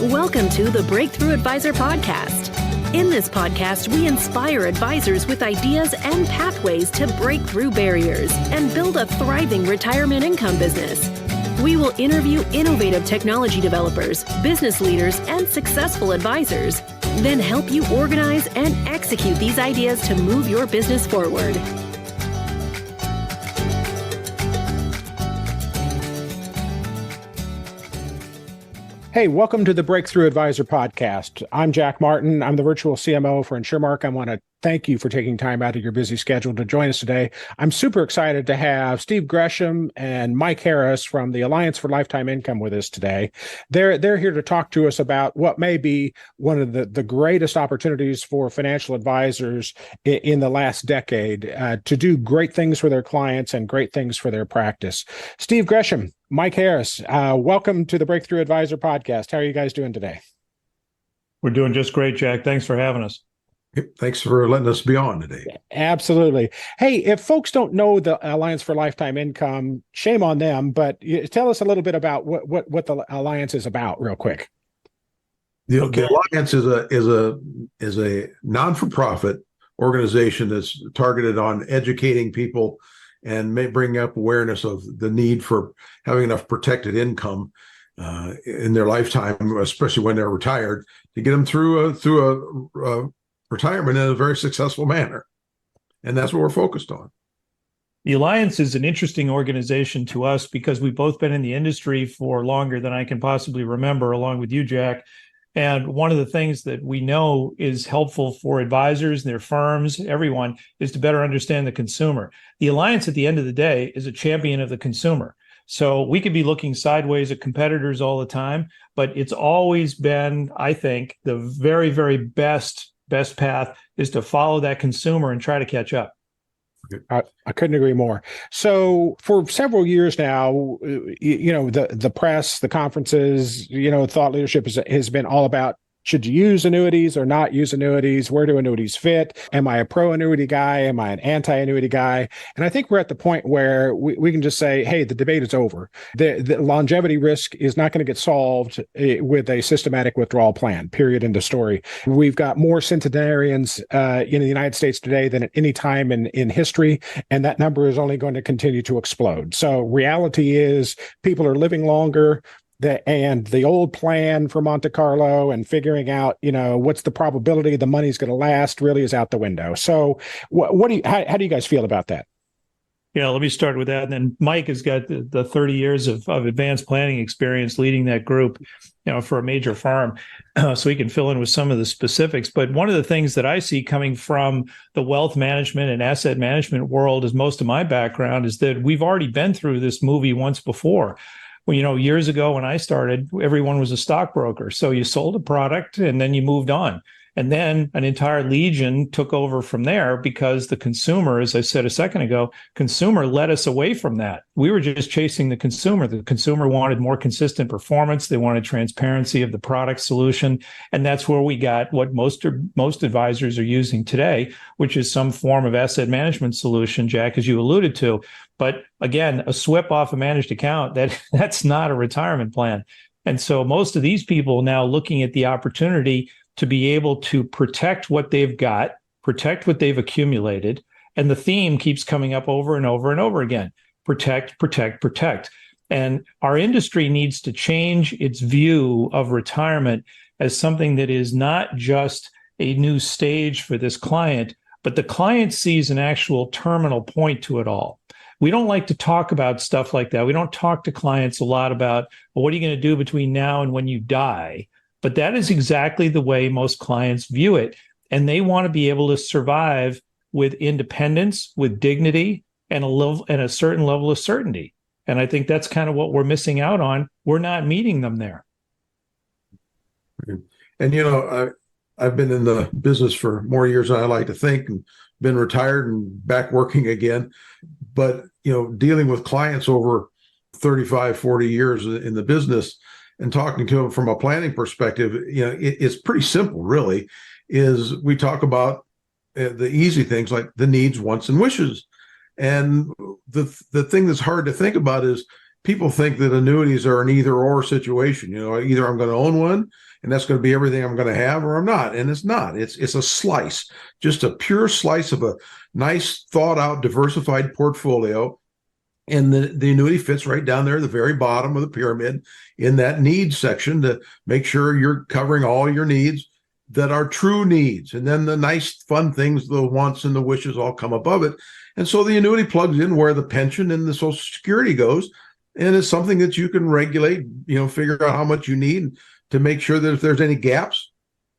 Welcome to the Breakthrough Advisor Podcast. In this podcast, we inspire advisors with ideas and pathways to break through barriers and build a thriving retirement income business. We will interview innovative technology developers, business leaders, and successful advisors, then help you organize and execute these ideas to move your business forward. Hey, welcome to the Breakthrough Advisor Podcast. I'm Jack Martin. I'm the virtual CMO for InsureMark. I want to thank you for taking time out of your busy schedule to join us today. I'm super excited to have Steve Gresham and Mike Harris from the Alliance for Lifetime Income with us today. They're here to talk to us about what may be one of the greatest opportunities for financial advisors in the last decade to do great things for their clients and great things for their practice. Steve Gresham, Mike Harris, welcome to the Breakthrough Advisor Podcast. How are you guys doing today? We're doing just great, Jack. Thanks for having us. Thanks for letting us be on today. Absolutely. Hey, if folks don't know the Alliance for Lifetime Income, shame on them, but tell us a little bit about what the Alliance is about real quick. The Alliance is a non-for-profit organization that's targeted on educating people and may bring up awareness of the need for having enough protected income in their lifetime, especially when they're retired, to get them through a retirement in a very successful manner. And that's what we're focused on. The Alliance is an interesting organization to us because we've both been in the industry for longer than I can possibly remember, along with you, Jack. And one of the things that we know is helpful for advisors, their firms, everyone, is to better understand the consumer. The Alliance, at the end of the day, is a champion of the consumer. So we could be looking sideways at competitors all the time, but it's always been, I think, the very, very best path is to follow that consumer and try to catch up. I couldn't agree more. So for several years now, the press, the conferences, thought leadership has been all about, should you use annuities or not use annuities? Where do annuities fit? Am I a pro-annuity guy? Am I an anti-annuity guy? And I think we're at the point where we can just say, hey, the debate is over. The longevity risk is not going to get solved with a systematic withdrawal plan, period, end of story. We've got more centenarians in the United States today than at any time in history, and that number is only going to continue to explode. So reality is people are living longer. And the old plan for Monte Carlo and figuring out, what's the probability the money's going to last really is out the window. So how do you guys feel about that? Yeah, let me start with that. And then Mike has got the 30 years of advanced planning experience leading that group, for a major firm. So he can fill in with some of the specifics. But one of the things that I see coming from the wealth management and asset management world, as most of my background, is that we've already been through this movie once before. Well, years ago when I started, everyone was a stockbroker. So you sold a product and then you moved on. And then an entire legion took over from there because the consumer, as I said a second ago, consumer led us away from that. We were just chasing the consumer. The consumer wanted more consistent performance. They wanted transparency of the product solution. And that's where we got what most advisors are using today, which is some form of asset management solution, Jack, as you alluded to. But again, a SWIP off a managed account, that's not a retirement plan. And so most of these people now looking at the opportunity to be able to protect what they've got, protect what they've accumulated. And the theme keeps coming up over and over and over again. Protect, protect, protect. And our industry needs to change its view of retirement as something that is not just a new stage for this client, but the client sees an actual terminal point to it all. We don't like to talk about stuff like that. We don't talk to clients a lot about, well, what are you going to do between now and when you die? But that is exactly the way most clients view it. And they want to be able to survive with independence, with dignity, and a certain level of certainty. And I think that's kind of what we're missing out on. We're not meeting them there. And, I've been in the business for more years than I like to think, and been retired and back working again. But, dealing with clients over 35, 40 years in the business, and talking to them from a planning perspective, it's pretty simple, really. Is we talk about the easy things like the needs, wants, and wishes. And the thing that's hard to think about is people think that annuities are an either or situation. Either I'm going to own one and that's going to be everything I'm going to have, or I'm not. And it's not. It's a slice, just a pure slice of a nice, thought out, diversified portfolio. And the annuity fits right down there at the very bottom of the pyramid in that needs section to make sure you're covering all your needs that are true needs. And then the nice, fun things, the wants and the wishes all come above it. And so the annuity plugs in where the pension and the Social Security goes. And it's something that you can regulate, figure out how much you need to make sure that if there's any gaps,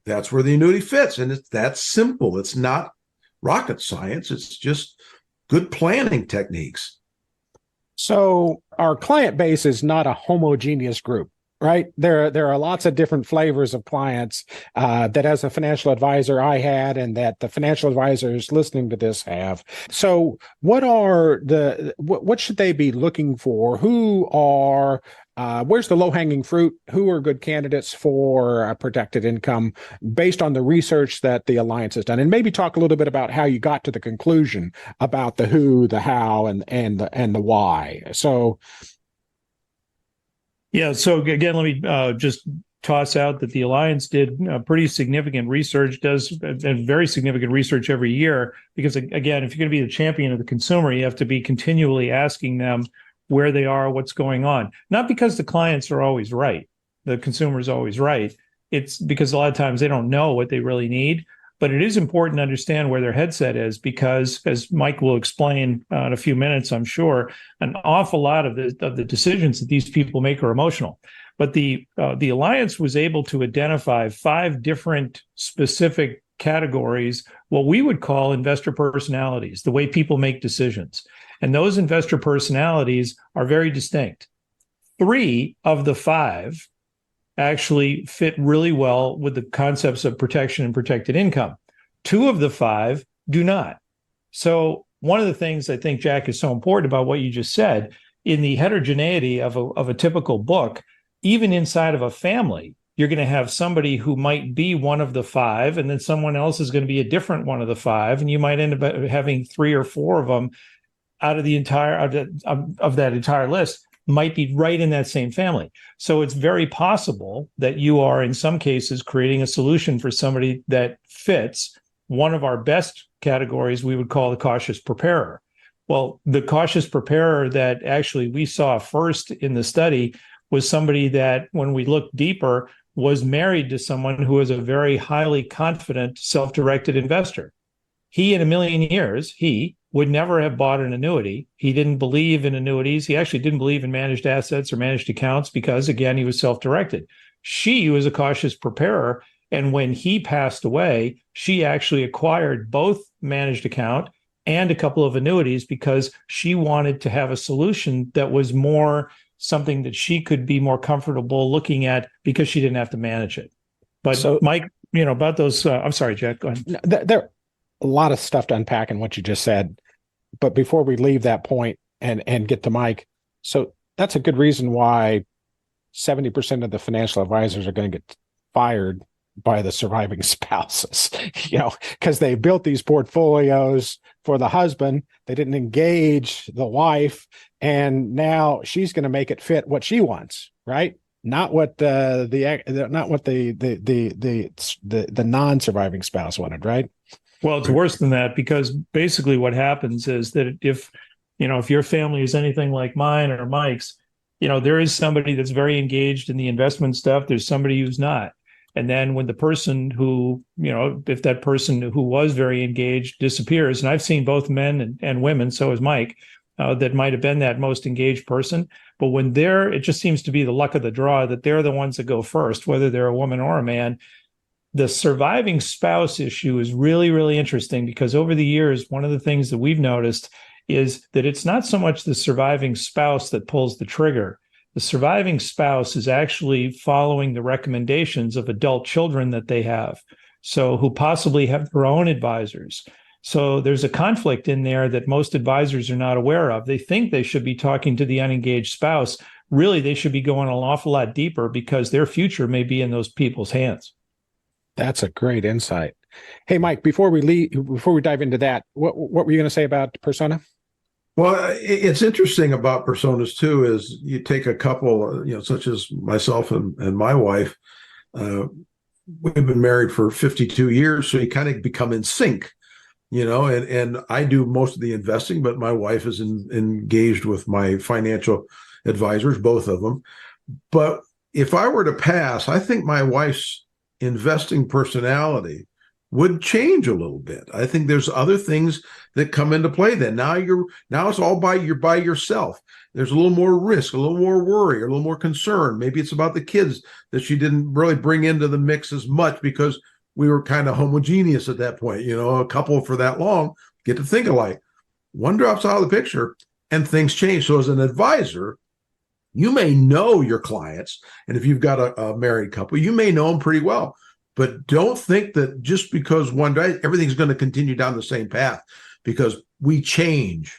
that's where the annuity fits. And it's that simple. It's not rocket science. It's just good planning techniques. So our client base is not a homogeneous group, right? There are lots of different flavors of clients that as a financial advisor I had, and that the financial advisors listening to this have. So what should they be looking for? Where's the low-hanging fruit? Who are good candidates for protected income based on the research that the Alliance has done? And maybe talk a little bit about how you got to the conclusion about the who, the how, and the why. So, yeah. So again, let me just toss out that the Alliance did pretty significant research, does very significant research every year, because again, if you're going to be the champion of the consumer, you have to be continually asking them where they are, what's going on. Not because the clients are always right, the consumer is always right. It's because a lot of times they don't know what they really need. But it is important to understand where their headset is, because, as Mike will explain in a few minutes, I'm sure, an awful lot of the decisions that these people make are emotional. But the Alliance was able to identify 5 different specific categories, what we would call investor personalities, the way people make decisions. And those investor personalities are very distinct. 3 of the 5 actually fit really well with the concepts of protection and protected income. 2 of the 5 do not. So one of the things I think, Jack, is so important about what you just said, in the heterogeneity of a typical book, even inside of a family, you're going to have somebody who might be one of the 5, and then someone else is going to be a different one of the 5, and you might end up having 3 or 4 of them out of the entire of that entire list might be right in that same family. So it's very possible that you are, in some cases, creating a solution for somebody that fits one of our best categories we would call the cautious preparer. Well, the cautious preparer that actually we saw first in the study was somebody that, when we looked deeper, was married to someone who was a very highly confident, self-directed investor. He, in a million years, would never have bought an annuity. He didn't believe in annuities. He actually didn't believe in managed assets or managed accounts because, again, he was self-directed. She was a cautious preparer. And when he passed away, she actually acquired both managed account and a couple of annuities because she wanted to have a solution that was more something that she could be more comfortable looking at because she didn't have to manage it. But so, Mike, about those, I'm sorry, Jack, go ahead. There a lot of stuff to unpack in what you just said. But before we leave that point and get to Mike, so that's a good reason why 70% of the financial advisors are going to get fired by the surviving spouses, because they built these portfolios for the husband. They didn't engage the wife, and now she's going to make it fit what she wants, right? Not what the non-surviving spouse wanted, right? Well, it's worse than that, because basically what happens is that if your family is anything like mine or Mike's, there is somebody that's very engaged in the investment stuff. There's somebody who's not. And then when the person who, if that person who was very engaged disappears, and I've seen both men and women, so has Mike, that might have been that most engaged person. But when it just seems to be the luck of the draw that they're the ones that go first, whether they're a woman or a man. The surviving spouse issue is really, really interesting, because over the years, one of the things that we've noticed is that it's not so much the surviving spouse that pulls the trigger. The surviving spouse is actually following the recommendations of adult children that they have, so who possibly have their own advisors. So there's a conflict in there that most advisors are not aware of. They think they should be talking to the unengaged spouse. Really, they should be going an awful lot deeper, because their future may be in those people's hands. That's a great insight. Hey, Mike, before we dive into that, what were you going to say about persona? Well, it's interesting about personas too, is you take a couple, such as myself and my wife, we've been married for 52 years. So you kind of become in sync, and I do most of the investing, but my wife is engaged with my financial advisors, both of them. But if I were to pass, I think my wife's investing personality would change a little bit. I think there's other things that come into play then. Now it's all you're by yourself. There's a little more risk, a little more worry, a little more concern. Maybe it's about the kids that she didn't really bring into the mix as much because we were kind of homogeneous at that point. A couple for that long get to think alike. One drops out of the picture and things change. So as an advisor, you may know your clients. And if you've got a married couple, you may know them pretty well. But don't think that just because one day everything's going to continue down the same path, because we change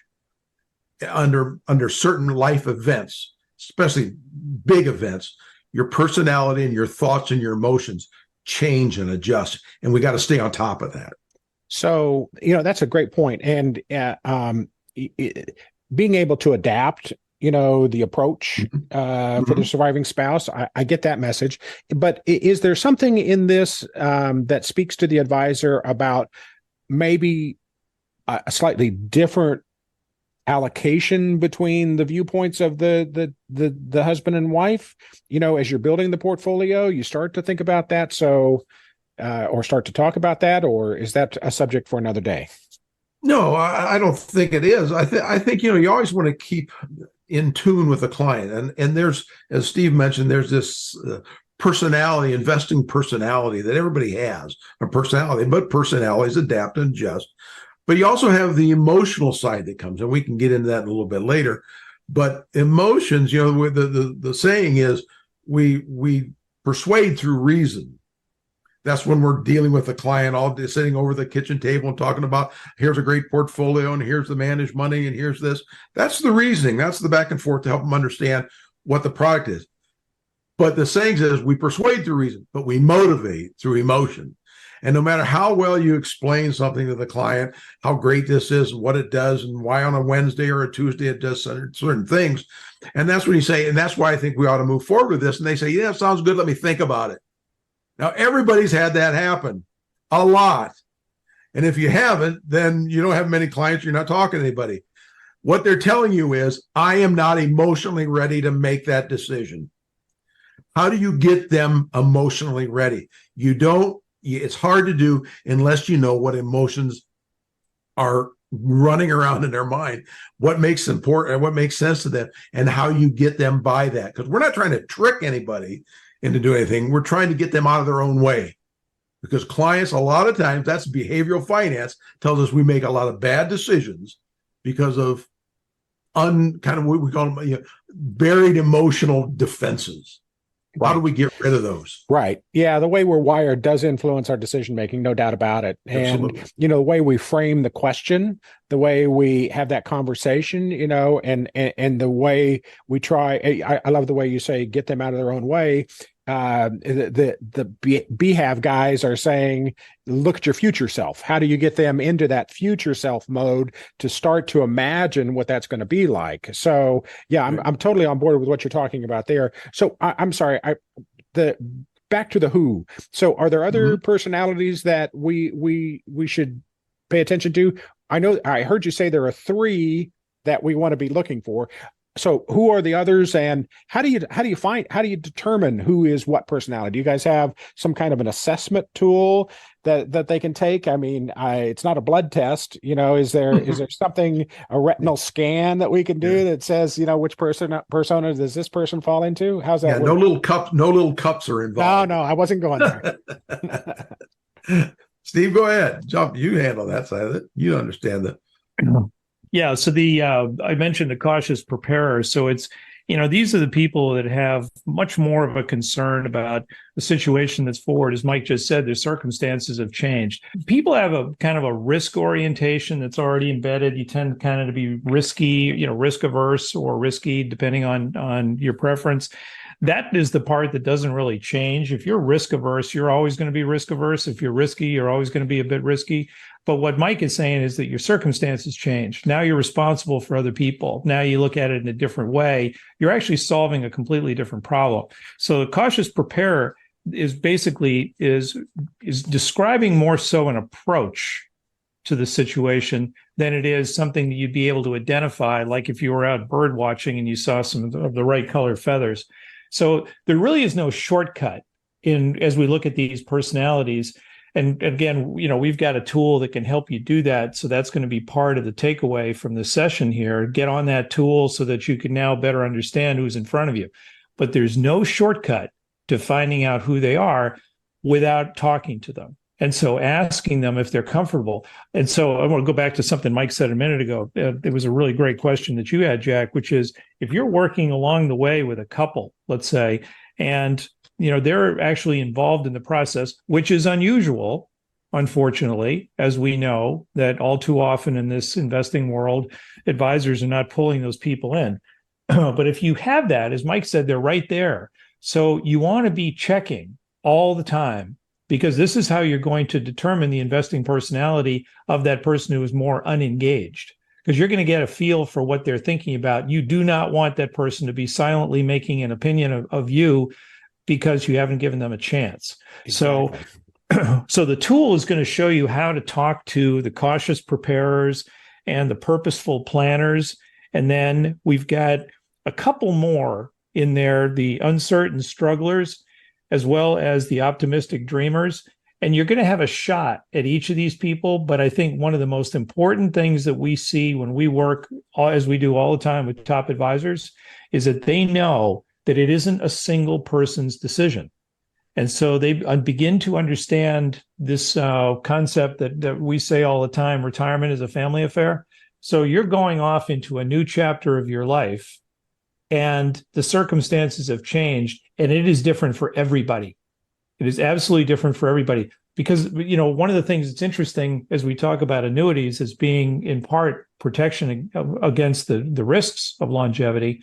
under certain life events, especially big events. Your personality and your thoughts and your emotions change and adjust, and we got to stay on top of that. So, that's a great point. And being able to adapt, the approach for the surviving spouse. I get that message. But is there something in this that speaks to the advisor about maybe a slightly different allocation between the viewpoints of the husband and wife? As you're building the portfolio, you start to think about that. So, or start to talk about that, or is that a subject for another day? No, I don't think it is. I think you always want to keep in tune with the client, and there's, as Steve mentioned, there's this personality, investing personality that everybody has a personality, but personalities adapt and adjust. But you also have the emotional side that comes, and we can get into that a little bit later. But emotions, the saying is we persuade through reason. That's when we're dealing with a client, all sitting over the kitchen table and talking about, here's a great portfolio and here's the managed money and here's this. That's the reasoning. That's the back and forth to help them understand what the product is. But the saying says we persuade through reason, but we motivate through emotion. And no matter how well you explain something to the client, how great this is, what it does, and why on a Wednesday or a Tuesday it does certain things. And that's when you say, and that's why I think we ought to move forward with this. And they say, yeah, sounds good. Let me think about it. Now, everybody's had that happen a lot. And if you haven't, then you don't have many clients. You're not talking to anybody. What they're telling you is, I am not emotionally ready to make that decision. How do you get them emotionally ready? It's hard to do unless you know what emotions are running around in their mind, what makes important and what makes sense to them, and how you get them by that. Because we're not trying to trick anybody into doing anything. We're trying to get them out of their own way, because clients, a lot of times, that's behavioral finance, tells us we make a lot of bad decisions because of kind of what we call them, buried emotional defenses. Right. How do we get rid of those? Right. Yeah. The way we're wired does influence our decision making, no doubt about it. Absolutely. And, the way we frame the question, the way we have that conversation, and the way we try, I love the way you say, get them out of their own way. The BHAV guys are saying, look at your future self. How do you get them into that future self mode to start to imagine what that's going to be like? So yeah, I'm totally on board with what you're talking about there. So I'm sorry, back to the who. So are there other personalities that we should pay attention to? I know I heard you say there are 3 that we want to be looking for. So who are the others, and how do you determine who is what personality? Do you guys have some kind of an assessment tool that they can take? I mean, it's not a blood test, is there something, a retinal scan that we can do that says, which persona does this person fall into? How's that work? No little cups are involved. No, I wasn't going there. Steve, go ahead. Jump. You handle that side of it. You understand that. Yeah. So I mentioned the cautious preparer. So it's, these are the people that have much more of a concern about the situation that's forward. As Mike just said, their circumstances have changed. People have a kind of a risk orientation that's already embedded. You tend kind of to be risky, risk averse or risky, depending on your preference. That is the part that doesn't really change. If you're risk averse, you're always going to be risk averse. If you're risky, you're always going to be a bit risky. But what Mike is saying is that your circumstances change. Now you're responsible for other people. Now you look at it in a different way. You're actually solving a completely different problem. So the cautious preparer is basically is describing more so an approach to the situation than it is something that you'd be able to identify, like if you were out bird watching and you saw some of the right color feathers. So there really is no shortcut as we look at these personalities. And again, we've got a tool that can help you do that. So that's going to be part of the takeaway from the session here. Get on that tool so that you can now better understand who's in front of you. But there's no shortcut to finding out who they are without talking to them. And so asking them if they're comfortable. And so I want to go back to something Mike said a minute ago. It was a really great question that you had, Jack, which is if you're working along the way with a couple, let's say, and they're actually involved in the process, which is unusual, unfortunately, as we know that all too often in this investing world, advisors are not pulling those people in. But if you have that, as Mike said, they're right there. So you want to be checking all the time, because this is how you're going to determine the investing personality of that person who is more unengaged, because you're going to get a feel for what they're thinking about. You do not want that person to be silently making an opinion of you because you haven't given them a chance. Exactly. So the tool is going to show you how to talk to the cautious preparers and the purposeful planners. And then we've got a couple more in there, the uncertain strugglers, as well as the optimistic dreamers. And you're going to have a shot at each of these people. But I think one of the most important things that we see when we work, as we do all the time with top advisors, is that they know that it isn't a single person's decision. And so they begin to understand this concept that we say all the time, retirement is a family affair. So you're going off into a new chapter of your life, and the circumstances have changed, and it is different for everybody. It is absolutely different for everybody. Because, one of the things that's interesting as we talk about annuities as being in part protection against the risks of longevity,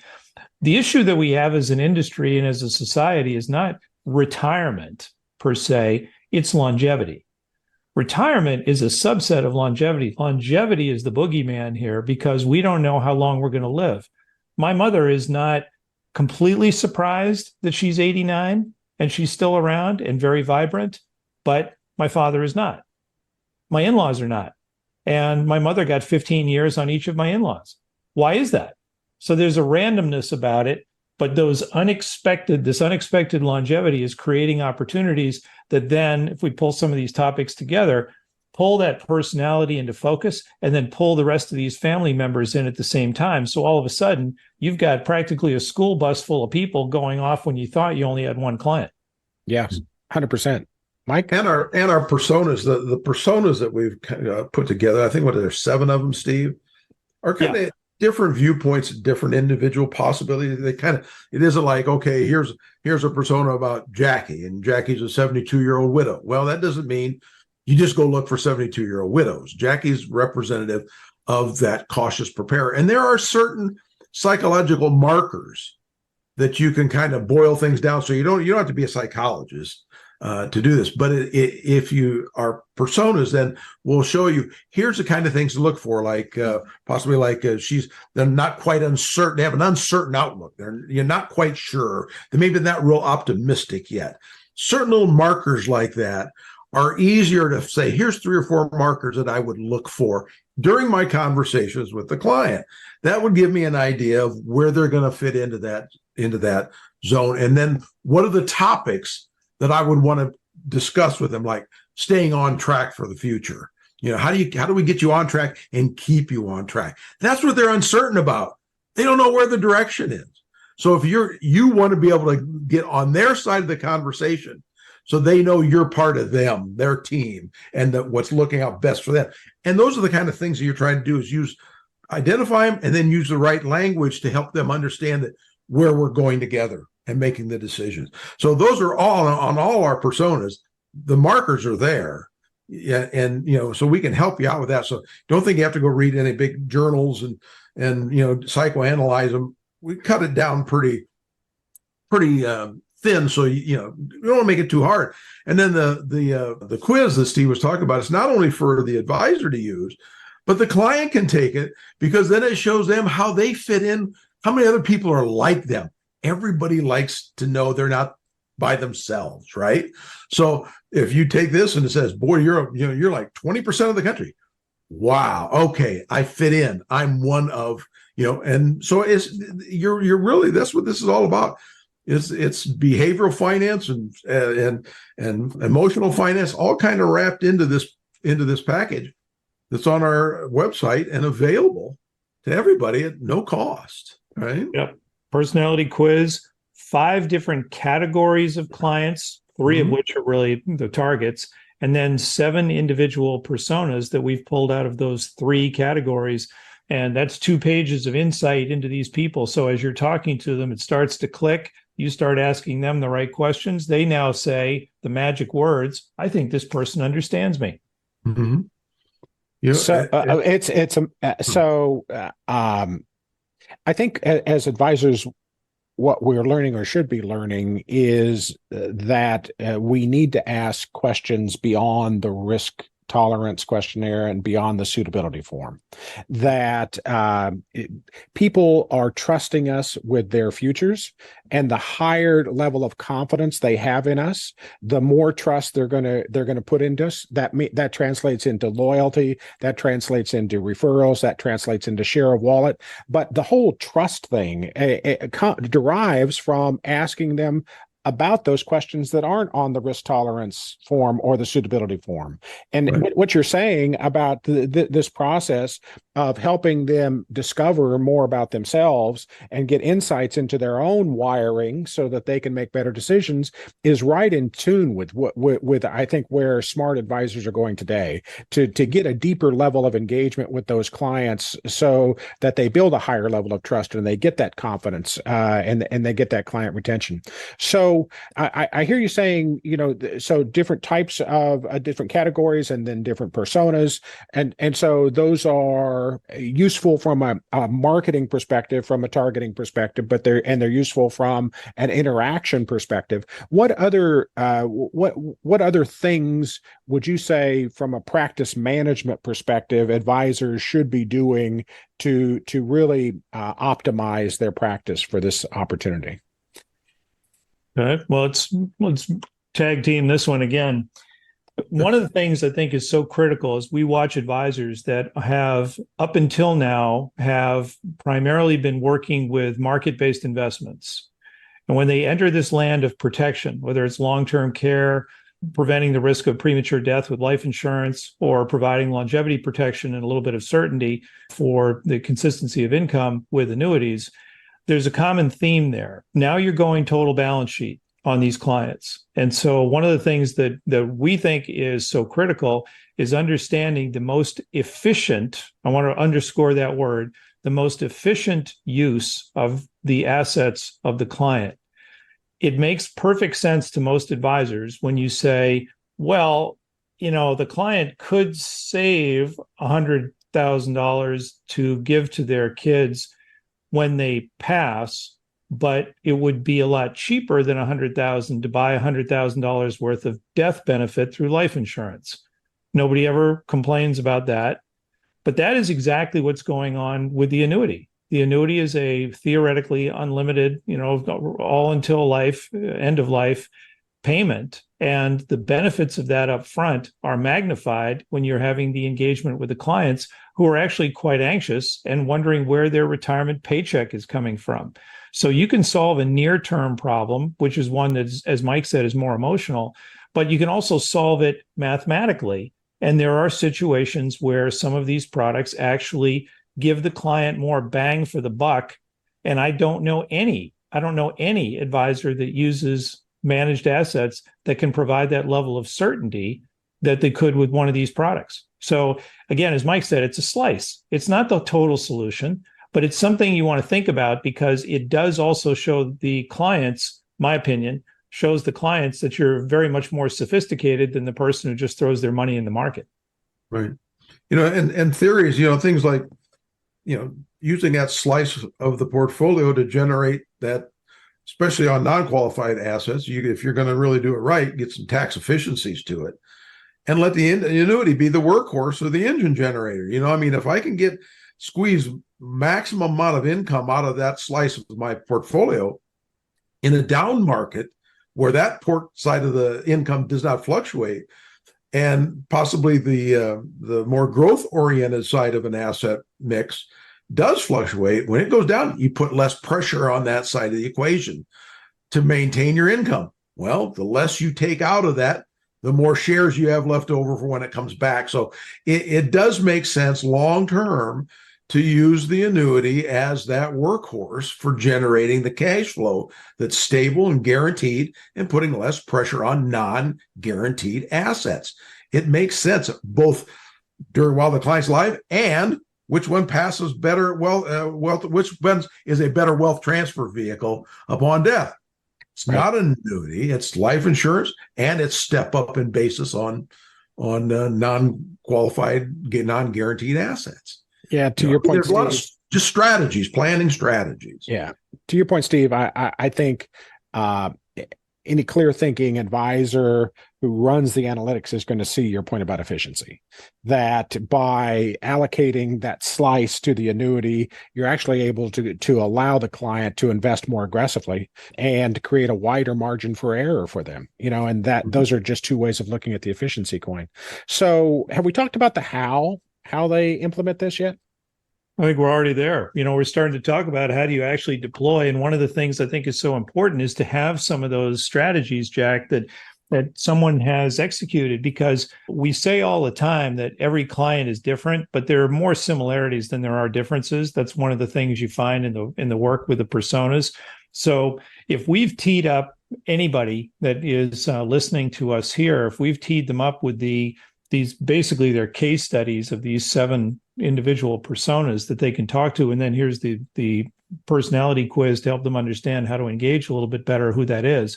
the issue that we have as an industry and as a society is not retirement per se, it's longevity. Retirement is a subset of longevity. Longevity is the boogeyman here because we don't know how long we're going to live. My mother is not completely surprised that she's 89 and she's still around and very vibrant, but my father is not. My in-laws are not. And my mother got 15 years on each of my in-laws. Why is that? So there's a randomness about it, but this unexpected longevity is creating opportunities that then, if we pull some of these topics together, pull that personality into focus and then pull the rest of these family members in at the same time. So all of a sudden, you've got practically a school bus full of people going off when you thought you only had one client. Yeah, 100%. Mike? And our personas, the personas that we've put together, I think there's 7 of them, Steve, are kind of different viewpoints, different individual possibilities. It isn't like, okay, here's a persona about Jackie, and Jackie's a 72-year-old widow. Well, that doesn't mean you just go look for 72-year-old widows. Jackie's representative of that cautious preparer. And there are certain psychological markers that you can kind of boil things down. So you don't have to be a psychologist to do this. But if you are personas, then we'll show you, here's the kind of things to look for, like possibly like they're not quite uncertain. They have an uncertain outlook. You're not quite sure. They maybe not real optimistic yet. Certain little markers like that are easier to say, here's 3 or 4 markers that I would look for during my conversations with the client. That would give me an idea of where they're going to fit into that zone. And then what are the topics that I would want to discuss with them, like staying on track for the future. How do we get you on track and keep you on track? That's what they're uncertain about. They don't know where the direction is. So if you want to be able to get on their side of the conversation, so they know you're part of them, their team, and what's looking out best for them. And those are the kind of things that you're trying to do, is identify them and then use the right language to help them understand that where we're going together and making the decisions. So those are all on all our personas. The markers are there. Yeah, and so we can help you out with that. So don't think you have to go read any big journals and psychoanalyze them. We cut it down pretty pretty thin, so you don't want to make it too hard. And then the quiz that Steve was talking about, it's not only for the advisor to use, but the client can take it, because then it shows them how they fit in, how many other people are like them. Everybody likes to know they're not by themselves, right? So if you take this and it says, boy, you're like 20% of the country. Wow. Okay. I fit in. I'm one of, and so you're really, that's what this is all about. It's behavioral finance and emotional finance, all kind of wrapped into this package that's on our website and available to everybody at no cost, right? Yep. Personality quiz, 5 different categories of clients, 3 of which are really the targets, and then 7 individual personas that we've pulled out of those 3 categories. And that's 2 pages of insight into these people. So as you're talking to them, it starts to click. You start asking them the right questions. They now say the magic words, I think this person understands me. Mm-hmm. I think as advisors, what we're learning or should be learning is that we need to ask questions beyond the risk tolerance questionnaire and beyond the suitability form, that people are trusting us with their futures, and the higher level of confidence they have in us, the more trust they're going to put into us. That translates into loyalty, that translates into referrals, that translates into share of wallet. But the whole trust thing derives from asking them about those questions that aren't on the risk tolerance form or the suitability form. And right. What you're saying about this process of helping them discover more about themselves and get insights into their own wiring so that they can make better decisions is right in tune with I think where smart advisors are going today, to get a deeper level of engagement with those clients so that they build a higher level of trust and they get that confidence and they get that client retention. So I hear you saying, so different types of different categories and then different personas. And so those are useful from a marketing perspective, from a targeting perspective, but they're useful from an interaction perspective. What other things would you say from a practice management perspective advisors should be doing to really optimize their practice for this opportunity? Okay. Well, let's tag team this one again. One of the things I think is so critical is we watch advisors that have, up until now, have primarily been working with market-based investments. And when they enter this land of protection, whether it's long-term care, preventing the risk of premature death with life insurance, or providing longevity protection and a little bit of certainty for the consistency of income with annuities, there's a common theme there. Now you're going total balance sheet on these clients. And so one of the things that we think is so critical is understanding the most efficient, I want to underscore that word, the most efficient use of the assets of the client. It makes perfect sense to most advisors when you say, well, the client could save $100,000 to give to their kids when they pass, but it would be a lot cheaper than $100,000 to buy $100,000 worth of death benefit through life insurance. Nobody ever complains about that, but that is exactly what's going on with the annuity. The annuity is a theoretically unlimited, all until life, end of life payment. And the benefits of that up front are magnified when you're having the engagement with the clients who are actually quite anxious and wondering where their retirement paycheck is coming from. So you can solve a near-term problem, which is one that, as Mike said, is more emotional, but you can also solve it mathematically. And there are situations where some of these products actually give the client more bang for the buck. And I don't know any advisor that uses managed assets that can provide that level of certainty that they could with one of these products. So again, as Mike said, it's a slice. It's not the total solution, but it's something you want to think about because it does also show the clients, my opinion, shows the clients that you're very much more sophisticated than the person who just throws their money in the market. Right. And theories, things like, using that slice of the portfolio to generate that especially on non-qualified assets, if you're going to really do it right, get some tax efficiencies to it, and let the annuity be the workhorse or the engine generator. I mean, if I can squeeze maximum amount of income out of that slice of my portfolio in a down market where that port side of the income does not fluctuate, and possibly the more growth oriented side of an asset mix does fluctuate, when it goes down, you put less pressure on that side of the equation to maintain your income. Well, the less you take out of that, the more shares you have left over for when it comes back. So it does make sense long term to use the annuity as that workhorse for generating the cash flow that's stable and guaranteed and putting less pressure on non-guaranteed assets. It makes sense both while the client's alive and which one passes better wealth, which one is a better wealth transfer vehicle upon death. It's not an annuity, it's life insurance, and it's step up in basis on non-qualified, non-guaranteed assets. Yeah, to your point, there's Steve, a lot of just strategies, planning strategies. Yeah, to your point, Steve, I think any clear thinking advisor who runs the analytics is going to see your point about efficiency, that by allocating that slice to the annuity, you're actually able to allow the client to invest more aggressively and create a wider margin for error for them, and that those are just two ways of looking at the efficiency coin. So have we talked about the how they implement this yet? I think we're already there. We're starting to talk about how do you actually deploy. And one of the things I think is so important is to have some of those strategies, Jack, that someone has executed, because we say all the time that every client is different, but there are more similarities than there are differences. That's one of the things you find in the work with the personas. So if we've teed up anybody that is listening to us here, if we've teed them up with these basically their case studies of these 7 individual personas that they can talk to, and then here's the personality quiz to help them understand how to engage a little bit better who that is.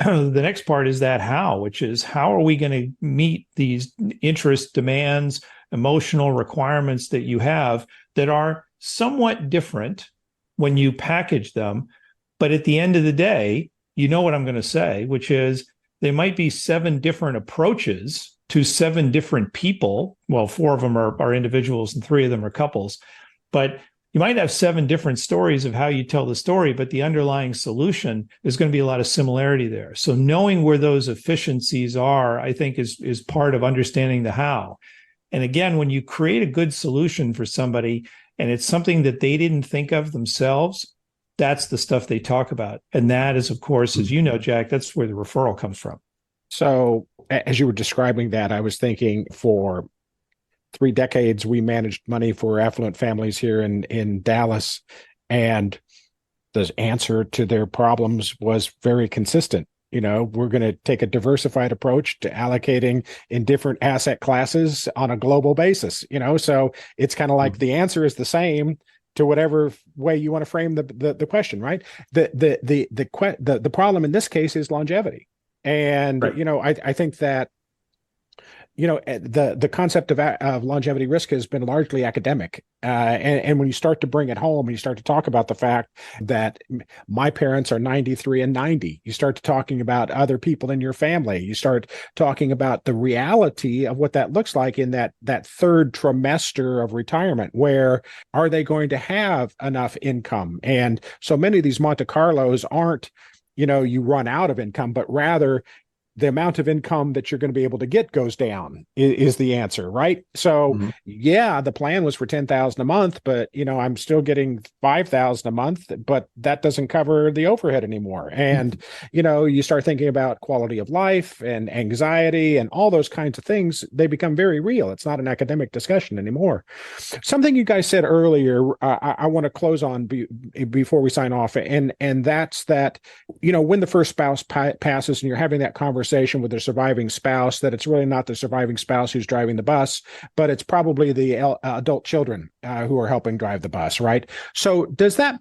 The next part is that how, which is how are we going to meet these interest demands, emotional requirements that you have that are somewhat different when you package them. But at the end of the day, you know what I'm going to say, which is they might be 7 different approaches to 7 different people. Well, 4 of them are individuals and 3 of them are couples. But you might have 7 different stories of how you tell the story, but the underlying solution is going to be a lot of similarity there. So knowing where those efficiencies are, I think, is part of understanding the how. And again, when you create a good solution for somebody and it's something that they didn't think of themselves, that's the stuff they talk about. And that is, of course, as you know, Jack, that's where the referral comes from. So as you were describing that, I was thinking for 3 decades, we managed money for affluent families here in Dallas, and the answer to their problems was very consistent. We're going to take a diversified approach to allocating in different asset classes on a global basis. So it's kind of like the answer is the same to whatever way you want to frame the question, right? The problem in this case is longevity. And, right. I think that, the concept of longevity risk has been largely academic. And when you start to bring it home and you start to talk about the fact that my parents are 93 and 90, you start to talking about other people in your family, you start talking about the reality of what that looks like in that 3rd trimester of retirement, where are they going to have enough income? And so many of these Monte Carlos aren't, you run out of income, but rather the amount of income that you're going to be able to get goes down is the answer, right? So yeah, the plan was for $10,000 a month, but I'm still getting $5,000 a month, but that doesn't cover the overhead anymore. And you start thinking about quality of life and anxiety and all those kinds of things. They become very real. It's not an academic discussion anymore. Something you guys said earlier, I want to close on before we sign off, and that's that when the first spouse passes and you're having that conversation with their surviving spouse, that it's really not the surviving spouse who's driving the bus, but it's probably the adult children who are helping drive the bus, right? So does that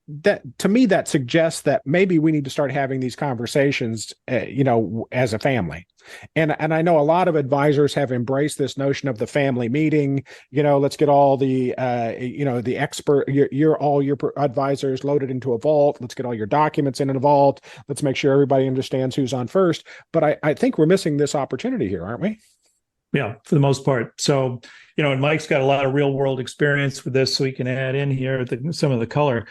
that to me, that suggests that maybe we need to start having these conversations, as a family. And I know a lot of advisors have embraced this notion of the family meeting. Let's get all the the expert, all your advisors loaded into a vault. Let's get all your documents in a vault. Let's make sure everybody understands who's on first. But I think we're missing this opportunity here, aren't we? Yeah, for the most part. So, and Mike's got a lot of real world experience with this, so he can add in here some of the color.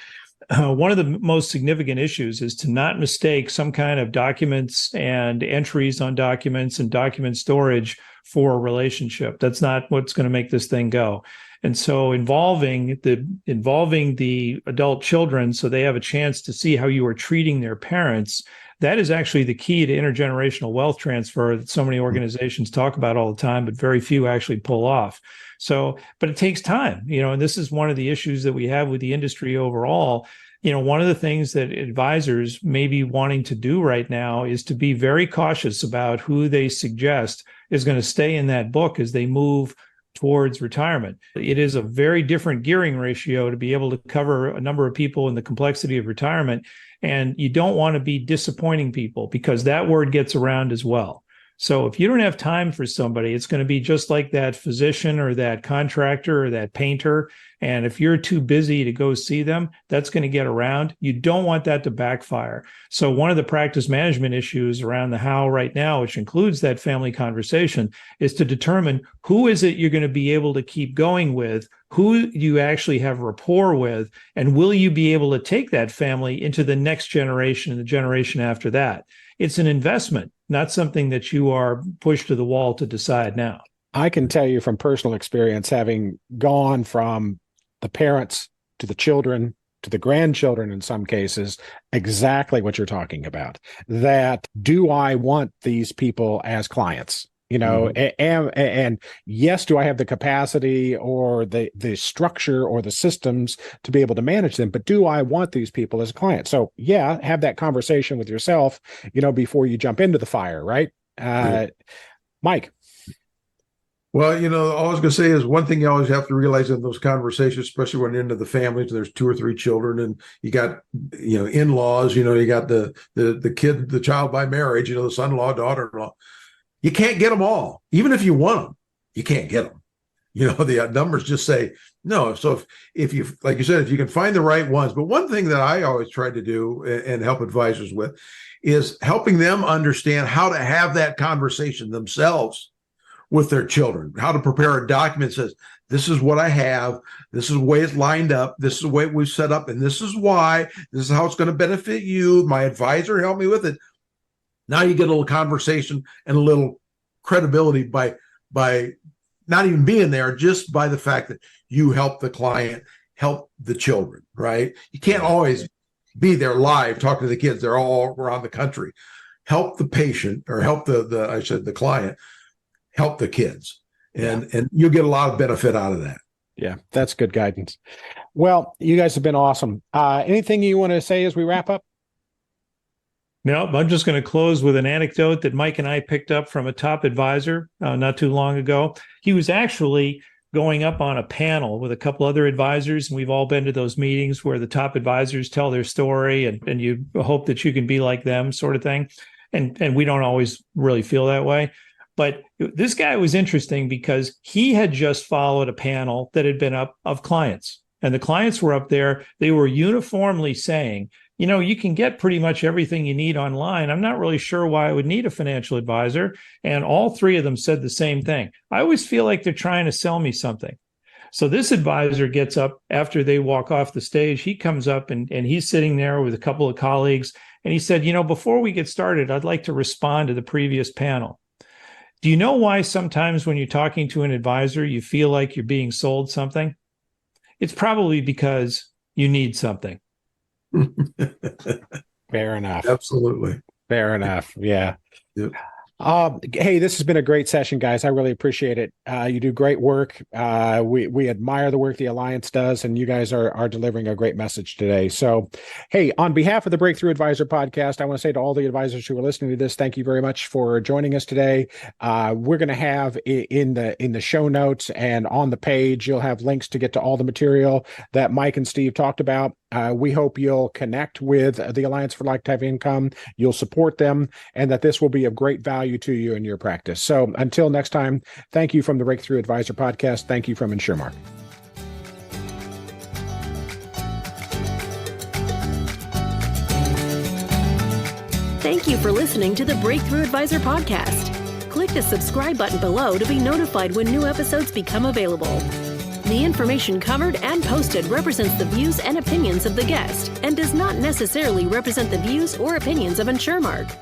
One of the most significant issues is to not mistake some kind of documents and entries on documents and document storage for a relationship. That's not what's going to make this thing go. And so involving the adult children so they have a chance to see how you are treating their parents, that is actually the key to intergenerational wealth transfer that so many organizations talk about all the time, but very few actually pull off. So, but it takes time, and this is one of the issues that we have with the industry overall. One of the things that advisors may be wanting to do right now is to be very cautious about who they suggest is going to stay in that book as they move towards retirement. It is a very different gearing ratio to be able to cover a number of people in the complexity of retirement. And you don't want to be disappointing people because that word gets around as well. So if you don't have time for somebody, it's going to be just like that physician or that contractor or that painter. And if you're too busy to go see them, that's going to get around. You don't want that to backfire. So one of the practice management issues around the how right now, which includes that family conversation, is to determine who is it you're going to be able to keep going with, who you actually have rapport with, and will you be able to take that family into the next generation and the generation after that? It's an investment, not something that you are pushed to the wall to decide now. I can tell you from personal experience, having gone from the parents to the children to the grandchildren in some cases, exactly what you're talking about. That, do I want these people as clients? And yes, do I have the capacity or the structure or the systems to be able to manage them? But do I want these people as clients? So yeah, have that conversation with yourself, before you jump into the fire, right? Mike. Well, all I was going to say is one thing you always have to realize in those conversations, especially when into the families, there's 2 or 3 children and you got, in-laws, you got the kid, the child by marriage, the son-in-law, daughter-in-law. You can't get them all. Even if you want them, you can't get them. The numbers just say no. So if you, like you said, if you can find the right ones. But one thing that I always try to do and help advisors with is helping them understand how to have that conversation themselves with their children, how to prepare a document that says, this is what I have, this is the way it's lined up, this is the way we've set up, and this is why, this is how it's going to benefit you. My advisor helped me with it. Now you get a little conversation and a little credibility by not even being there, just by the fact that you help the client, help the children, right? You can't always be there live talking to the kids. They're all around the country. Help the patient, or help the client, help the kids. And you'll get a lot of benefit out of that. Yeah, that's good guidance. Well, you guys have been awesome. Anything you want to say as we wrap up? No, I'm just going to close with an anecdote that Mike and I picked up from a top advisor not too long ago. He was actually going up on a panel with a couple other advisors, and we've all been to those meetings where the top advisors tell their story and you hope that you can be like them, sort of thing. And we don't always really feel that way. But this guy was interesting because he had just followed a panel that had been up of clients. And the clients were up there. They were uniformly saying, you can get pretty much everything you need online. I'm not really sure why I would need a financial advisor. And all 3 of them said the same thing. I always feel like they're trying to sell me something. So this advisor gets up after they walk off the stage. He comes up and he's sitting there with a couple of colleagues. And he said, before we get started, I'd like to respond to the previous panel. Do you know why sometimes when you're talking to an advisor, you feel like you're being sold something? It's probably because you need something. Fair enough. Absolutely. Fair enough. Yeah. Yep. Hey, this has been a great session, guys. I really appreciate it. You do great work. We admire the work the Alliance does, and you guys are delivering a great message today. So, hey, on behalf of the Breakthrough Advisor Podcast, I want to say to all the advisors who are listening to this, thank you very much for joining us today. We're going to have in the show notes and on the page, you'll have links to get to all the material that Mike and Steve talked about. We hope you'll connect with the Alliance for Lifetime Income, you'll support them, and that this will be of great value to you in your practice. So until next time, thank you from the Breakthrough Advisor Podcast. Thank you from InsureMark. Thank you for listening to the Breakthrough Advisor Podcast. Click the subscribe button below to be notified when new episodes become available. The information covered and posted represents the views and opinions of the guest and does not necessarily represent the views or opinions of InsureMark.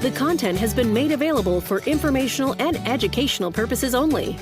The content has been made available for informational and educational purposes only.